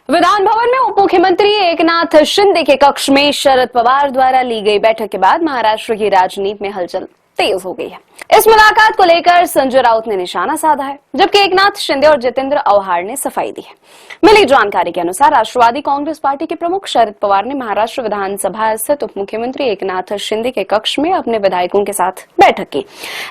विधान भवन में उप मुख्यमंत्री एकनाथ शिंदे के कक्ष में शरद पवार द्वारा ली गई बैठक के बाद महाराष्ट्र की राजनीति में हलचल तेज हो गई है। इस मुलाकात को लेकर संजय राउत ने निशाना साधा है, जबकि एकनाथ शिंदे और जितेंद्र अवहार ने सफाई दी है। मिली जानकारी के अनुसार राष्ट्रवादी कांग्रेस पार्टी के प्रमुख शरद पवार ने महाराष्ट्र विधानसभा स्थित उप मुख्यमंत्री एकनाथ शिंदे के कक्ष में अपने विधायकों के साथ बैठक की।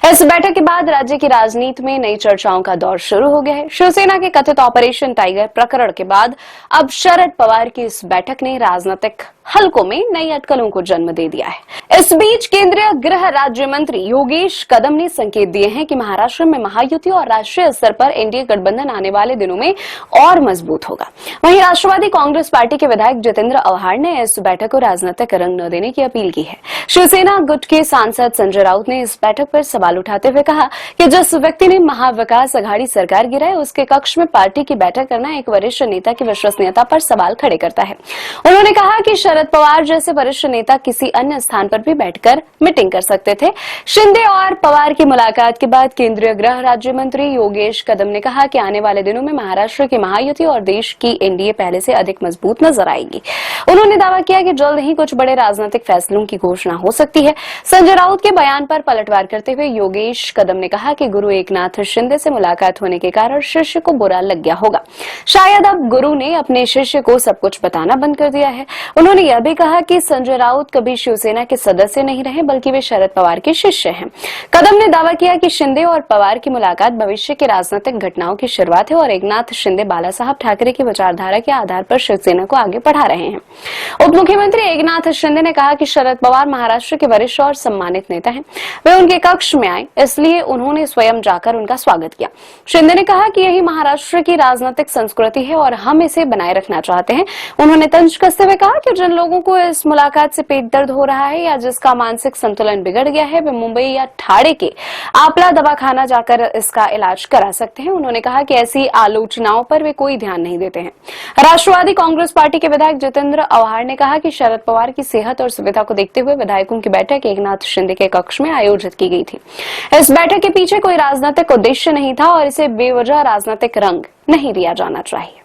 इस बैठक के बाद राज्य की राजनीति में नई चर्चाओं का दौर शुरू हो गया है। शिवसेना के कथित ऑपरेशन टाइगर प्रकरण के बाद अब शरद पवार की इस बैठक ने राजनीतिक हलकों में नई अटकलों को जन्म दे दिया है। इस बीच केंद्रीय गृह राज्य मंत्री योगेश कदम ने संकेत दिए हैं कि महाराष्ट्र में महायुति और राष्ट्रीय स्तर पर एनडीए गठबंधन आने वाले दिनों में और मजबूत होगा। वहीं राष्ट्रवादी कांग्रेस पार्टी के विधायक जितेंद्र अवहार ने इस बैठक को राजनीतिक रंग न देने की अपील की है। शिवसेना गुट के सांसद संजय राउत ने इस बैठक पर सवाल उठाते हुए कहा कि जिस व्यक्ति ने महाविकास अघाड़ी सरकार गिराई, उसके कक्ष में पार्टी की बैठक करना एक वरिष्ठ नेता की विश्वसनीयता पर सवाल खड़े करता है। उन्होंने कहा कि शरद पवार जैसे वरिष्ठ नेता किसी अन्य स्थान पर भी बैठकर मीटिंग कर सकते थे। शिंदे और पवार की मुलाकात के बाद केंद्रीय गृह राज्य मंत्री योगेश कदम ने कहा कि आने वाले दिनों में महाराष्ट्र की महायुति और देश की एनडीए पहले से अधिक मजबूत नजर आएगी। उन्होंने दावा किया कि जल्द ही कुछ बड़े राजनीतिक फैसलों की घोषणा हो सकती है। संजय राउत के बयान पर पलटवार करते हुए योगेश कदम ने कहा कि गुरु एकनाथ शिंदे से मुलाकात होने के कारण शिष्य को बुरा लग गया होगा। शायद अब गुरु ने अपने शिष्य को सब कुछ बताना बंद कर दिया है। उन्होंने यह भी कहा कि संजय राउत कभी शिवसेना के सदस्य नहीं रहे, बल्कि वे शरद पवार के शिष्य हैं। कदम ने दावा किया कि शिंदे और पवार की मुलाकात भविष्य की राजनीतिक घटनाओं की शुरुआत है और एकनाथ शिंदे बाला साहब ठाकरे की विचारधारा के आधार पर शिवसेना को आगे बढ़ा रहे हैं। उप मुख्यमंत्री एकनाथ शिंदे ने कहा कि शरद पवार महाराष्ट्र के वरिष्ठ और सम्मानित नेता हैं। वे उनके कक्ष में आए, इसलिए उन्होंने स्वयं जाकर उनका स्वागत किया। शिंदे ने कहा कि यही महाराष्ट्र की राजनीतिक संस्कृति है और हम इसे बनाए रखना चाहते हैं। उन्होंने तंज कसते हुए कहा कि जिन लोगों को इस मुलाकात से पेट दर्द हो रहा है या जिसका मानसिक संतुलन बिगड़ गया है, वे मुंबई या ठाणे के आपला दवाखाना जाकर इसका इलाज करा सकते हैं। उन्होंने कहा कि ऐसी आलोचनाओं पर वे कोई ध्यान नहीं देते हैं। राष्ट्रवादी कांग्रेस पार्टी के विधायक जितेंद्र अवहार ने कहा कि शरद पवार की सेहत और सुविधा को देखते हुए विधायकों की बैठक एकनाथ शिंदे के कक्ष में आयोजित की गई थी। इस बैठक के पीछे कोई राजनीतिक उद्देश्य नहीं था और इसे बेवजह राजनीतिक रंग नहीं दिया जाना चाहिए।